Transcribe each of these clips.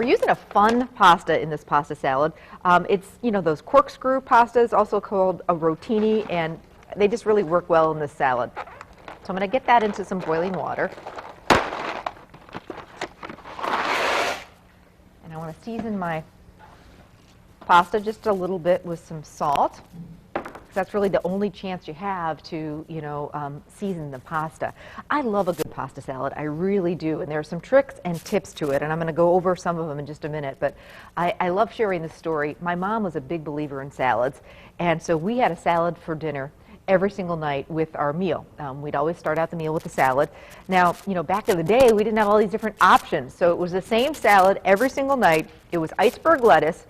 We're using a fun pasta in this pasta salad. It's, you know, those corkscrew pastas, also called a rotini, and they just really work well in this salad. So I'm going to get that into some boiling water. And I want to season my pasta just a little bit with some salt. That's really the only chance you have to, you know, season the pasta. I love a good pasta salad. I really do. And there are some tricks and tips to it, and I'm going to go over some of them in just a minute. But I love sharing this story. My mom was a big believer in salads, and so we had a salad for dinner every single night with our meal. We'd always start out the meal with a salad. Now, you know, back in the day, we didn't have all these different options. So it was the same salad every single night. It was iceberg lettuce,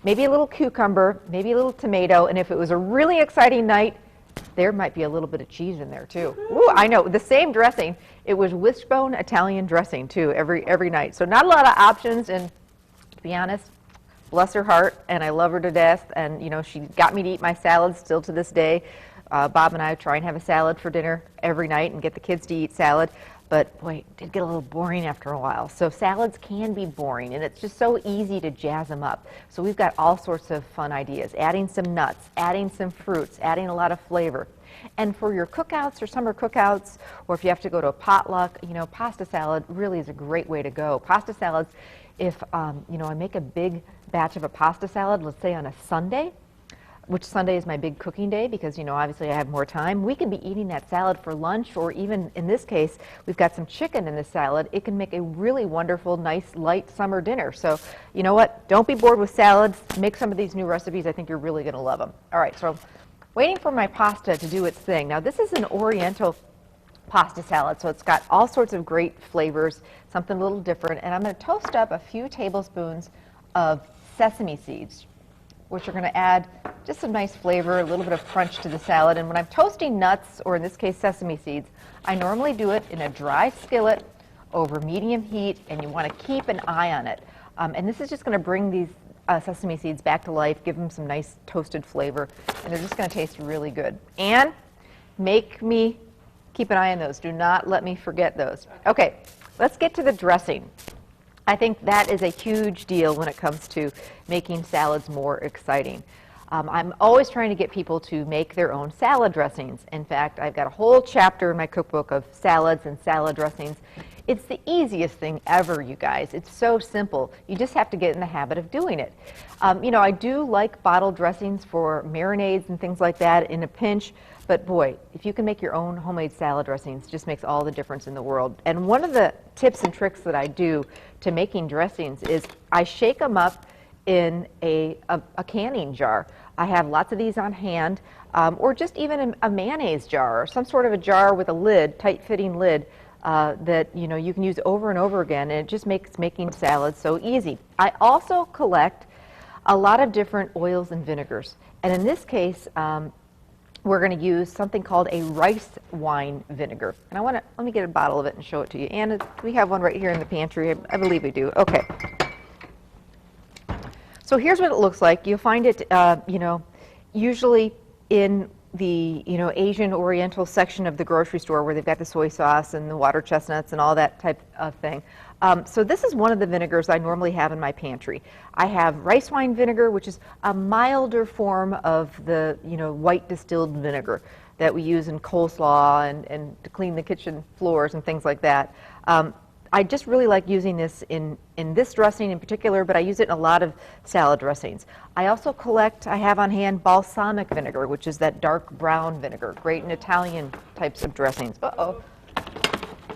maybe a little cucumber, maybe a little tomato, and if it was a really exciting night, there might be a little bit of cheese in there too. Ooh, I know, the same dressing. It was wishbone Italian dressing too, every night. So not a lot of options, and to be honest, bless her heart, and I love her to death, and you know, she got me to eat my salads still to this day. Bob and I try and have a salad for dinner every night and get the kids to eat salad. But boy, it did get a little boring after a while. So salads can be boring, and it's just so easy to jazz them up. So we've got all sorts of fun ideas, adding some nuts, adding some fruits, adding a lot of flavor. And for your cookouts or summer cookouts, or if you have to go to a potluck, you know, pasta salad really is a great way to go. Pasta salads, if, you know, I make a big batch of a pasta salad, let's say on a Sunday, which Sunday is my big cooking day because, you know, obviously I have more time. We can be eating that salad for lunch, or even in this case, we've got some chicken in the salad. It can make a really wonderful, nice, light summer dinner. So, you know what? Don't be bored with salads. Make some of these new recipes. I think you're really going to love them. All right, so I'm waiting for my pasta to do its thing. Now, this is an Oriental pasta salad, so it's got all sorts of great flavors, something a little different. And I'm going to toast up a few tablespoons of sesame seeds, which are going to add just some nice flavor, a little bit of crunch to the salad. And when I'm toasting nuts, or in this case sesame seeds, I normally do it in a dry skillet over medium heat, and you want to keep an eye on it. And this is just going to bring these sesame seeds back to life, give them some nice toasted flavor, and they're just going to taste really good. And make me keep an eye on those. Do not let me forget those. Okay, let's get to the dressing. I think that is a huge deal when it comes to making salads more exciting. I'm always trying to get people to make their own salad dressings. In fact, I've got a whole chapter in my cookbook of salads and salad dressings. It's the easiest thing ever, you guys. It's so simple. You just have to get in the habit of doing it. You know, I do like bottled dressings for marinades and things like that in a pinch, but boy, if you can make your own homemade salad dressings, it just makes all the difference in the world. And one of the tips and tricks that I do to making dressings is I shake them up in a canning jar. I have lots of these on hand, or just even a mayonnaise jar, or some sort of a jar with a lid, tight-fitting lid, that you know you can use over and over again, and it just makes making salads so easy. I also collect a lot of different oils and vinegars, and in this case, we're going to use something called a rice wine vinegar. And let me get a bottle of it and show it to you. Anna, we have one right here in the pantry. I believe we do. Okay. So here's what it looks like. You'll find it, you know, usually in the, you know, Asian Oriental section of the grocery store where they've got the soy sauce and the water chestnuts and all that type of thing. So this is one of the vinegars I normally have in my pantry. I have rice wine vinegar, which is a milder form of the, you know, white distilled vinegar that we use in coleslaw and to clean the kitchen floors and things like that. I just really like using this in this dressing in particular, but I use it in a lot of salad dressings. I also I have on hand balsamic vinegar, which is that dark brown vinegar, great in Italian types of dressings. Uh-oh.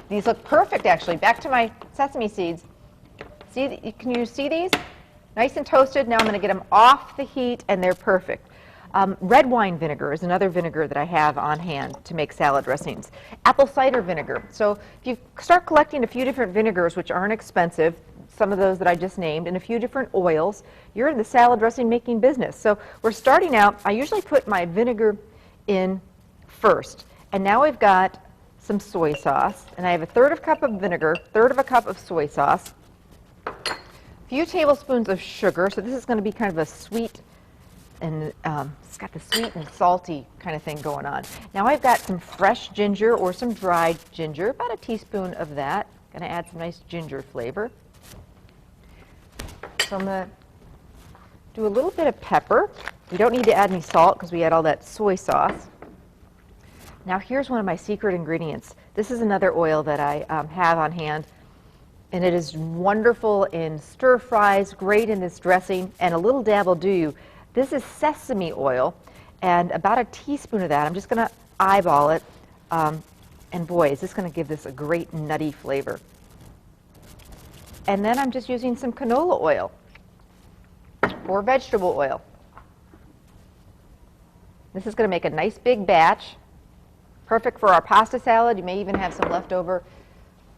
These look perfect, actually. Back to my sesame seeds. See, can you see these? Nice and toasted. Now I'm going to get them off the heat, and they're perfect. Red wine vinegar is another vinegar that I have on hand to make salad dressings. Apple cider vinegar. So if you start collecting a few different vinegars, which aren't expensive, some of those that I just named, and a few different oils, you're in the salad dressing making business. So we're starting out, I usually put my vinegar in first. And now we've got some soy sauce, and I have a third of a cup of vinegar, third of a cup of soy sauce, a few tablespoons of sugar. So this is going to be kind of a sweet, and it's got the sweet and salty kind of thing going on. Now I've got some fresh ginger or some dried ginger, about a teaspoon of that. Going to add some nice ginger flavor. So I'm going to do a little bit of pepper. We don't need to add any salt because we had all that soy sauce. Now here's one of my secret ingredients. This is another oil that I have on hand, and it is wonderful in stir fries, great in this dressing, and a little dab will do you. This is sesame oil, and about a teaspoon of that. I'm just going to eyeball it, and boy, is this going to give this a great nutty flavor. And then I'm just using some canola oil or vegetable oil. This is going to make a nice big batch, perfect for our pasta salad. You may even have some leftover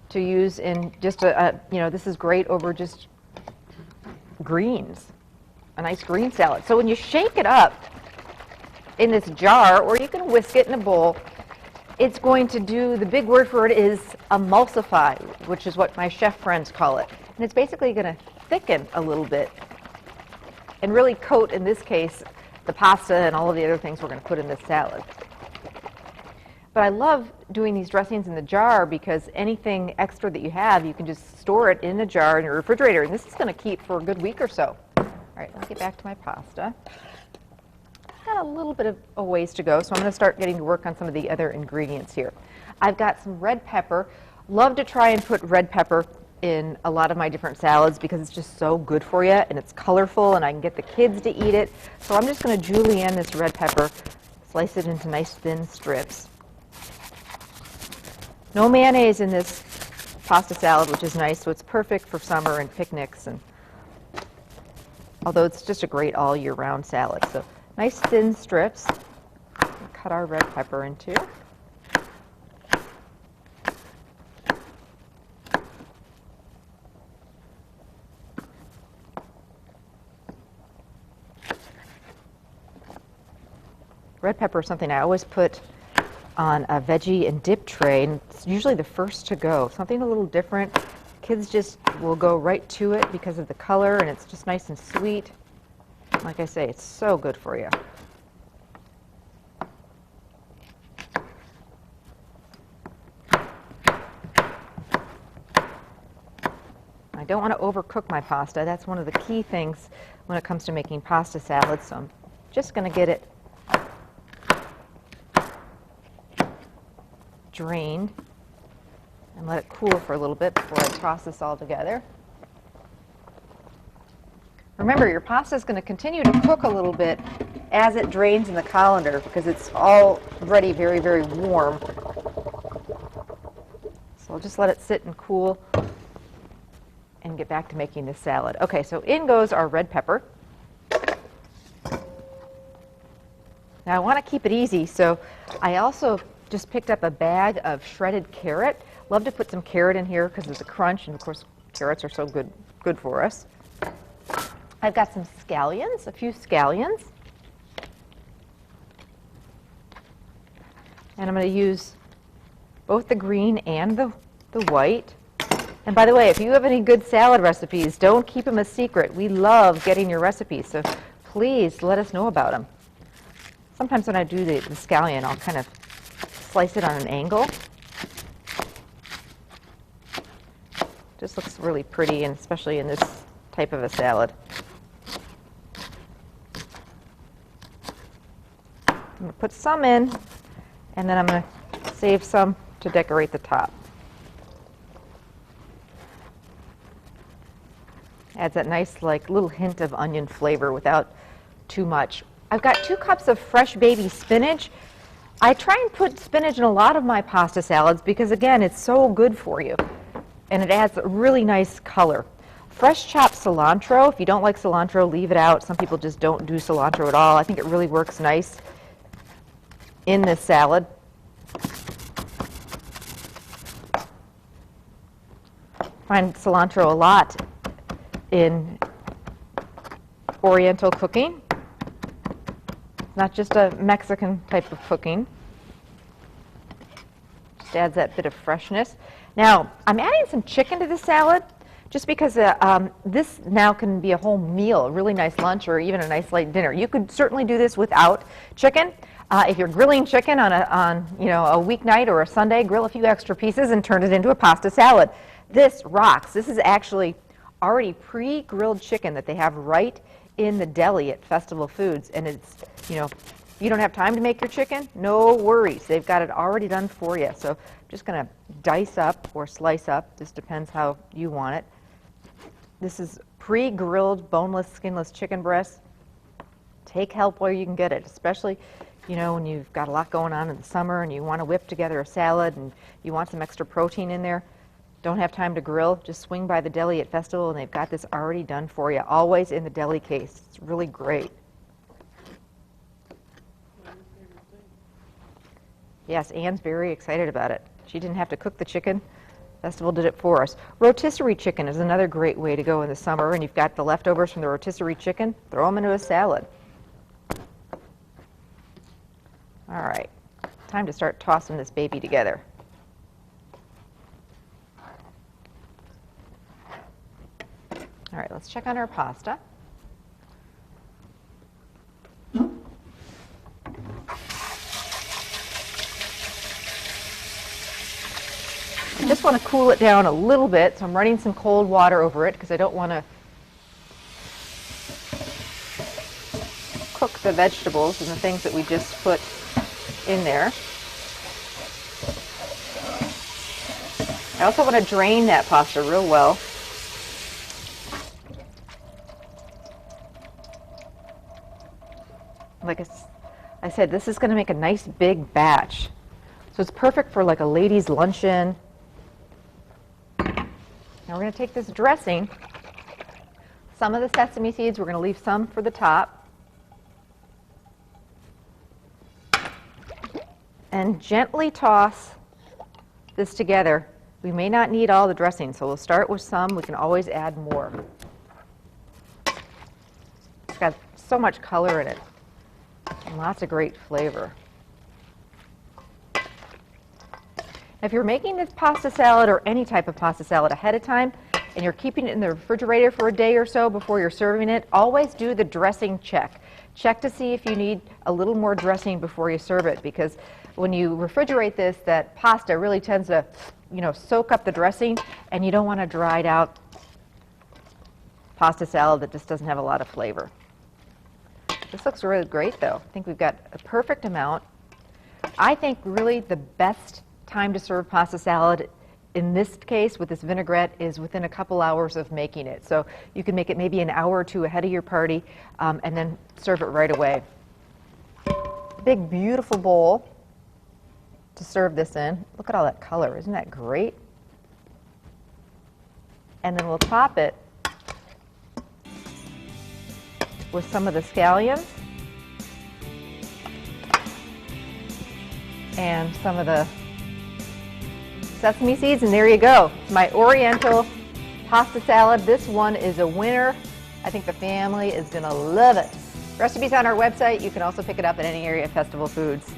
to use in just this is great over just greens, a nice green salad. So when you shake it up in this jar, or you can whisk it in a bowl, it's going to do, the big word for it is emulsify, which is what my chef friends call it. And it's basically going to thicken a little bit and really coat, in this case, the pasta and all of the other things we're going to put in this salad. But I love doing these dressings in the jar because anything extra that you have, you can just store it in a jar in your refrigerator, and this is going to keep for a good week or so. All right, let's get back to my pasta. Got a little bit of a ways to go, so I'm going to start getting to work on some of the other ingredients here. I've got some red pepper. Love to try and put red pepper in a lot of my different salads because it's just so good for you, and it's colorful, and I can get the kids to eat it. So I'm just going to julienne this red pepper, slice it into nice thin strips. No mayonnaise in this pasta salad, which is nice, so it's perfect for summer and picnics, and although it's just a great all year round salad. So nice thin strips. We'll cut our red pepper into. Red pepper is something I always put on a veggie and dip tray, and it's usually the first to go. Something a little different. Kids just will go right to it because of the color, and it's just nice and sweet. Like I say, it's so good for you. I don't want to overcook my pasta. That's one of the key things when it comes to making pasta salads, so I'm just going to get it drained and let it cool for a little bit before I toss this all together. Remember, your pasta is going to continue to cook a little bit as it drains in the colander because it's already very, very warm. So I'll just let it sit and cool and get back to making this salad. Okay, so in goes our red pepper. Now I want to keep it easy, so I also just picked up a bag of shredded carrot. Love to put some carrot in here because of the crunch, and of course carrots are so good for us. I've got some scallions, a few scallions. And I'm going to use both the green and the white. And by the way, if you have any good salad recipes, don't keep them a secret. We love getting your recipes, so please let us know about them. Sometimes when I do the scallion, I'll kind of slice it on an angle. Just looks really pretty, and especially in this type of a salad. I'm going to put some in, and then I'm going to save some to decorate the top. Adds that nice, like, little hint of onion flavor without too much. I've got 2 cups of fresh baby spinach. I try and put spinach in a lot of my pasta salads because, again, it's so good for you, and it adds a really nice color. Fresh chopped cilantro, if you don't like cilantro, leave it out. Some people just don't do cilantro at all. I think it really works nice in this salad. Find cilantro a lot in Oriental cooking. Not just a Mexican type of cooking. Just adds that bit of freshness. Now, I'm adding some chicken to the salad just because this now can be a whole meal, a really nice lunch or even a nice late dinner. You could certainly do this without chicken. If you're grilling chicken on a weeknight or a Sunday, grill a few extra pieces and turn it into a pasta salad. This rocks. This is actually already pre-grilled chicken that they have right in the deli at Festival Foods. And it's, you know, you don't have time to make your chicken, no worries. They've got it already done for you. So I'm just going to dice up or slice up. Just depends how you want it. This is pre-grilled, boneless, skinless chicken breast. Take help where you can get it, especially, you know, when you've got a lot going on in the summer and you want to whip together a salad and you want some extra protein in there. Don't have time to grill, just swing by the deli at Festival and they've got this already done for you, always in the deli case. It's really great. Yes, Anne's very excited about it. She didn't have to cook the chicken. Festival did it for us. Rotisserie chicken is another great way to go in the summer, and you've got the leftovers from the rotisserie chicken, throw them into a salad. All right, time to start tossing this baby together. All right, let's check on our pasta. I just want to cool it down a little bit, so I'm running some cold water over it because I don't want to cook the vegetables and the things that we just put in there. I also want to drain that pasta real well. Like I said, this is going to make a nice big batch. So it's perfect for like a ladies' luncheon. Now we're going to take this dressing, some of the sesame seeds, we're going to leave some for the top, and gently toss this together. We may not need all the dressing, so we'll start with some. We can always add more. It's got so much color in it and lots of great flavor. If you're making this pasta salad or any type of pasta salad ahead of time and you're keeping it in the refrigerator for a day or so before you're serving it, always do the dressing check. Check to see if you need a little more dressing before you serve it, because when you refrigerate this, that pasta really tends to, you know, soak up the dressing, and you don't want a dried out pasta salad that just doesn't have a lot of flavor. This looks really great though. I think we've got a perfect amount. I think really the best time to serve pasta salad in this case with this vinaigrette is within a couple hours of making it. So you can make it maybe an hour or two ahead of your party and then serve it right away. Big beautiful bowl to serve this in. Look at all that color, isn't that great? And then we'll top it with some of the scallions and some of the sesame seeds, and there you go. My Oriental Pasta Salad. This one is a winner. I think the family is going to love it. Recipes on our website. You can also pick it up at any area of Festival Foods.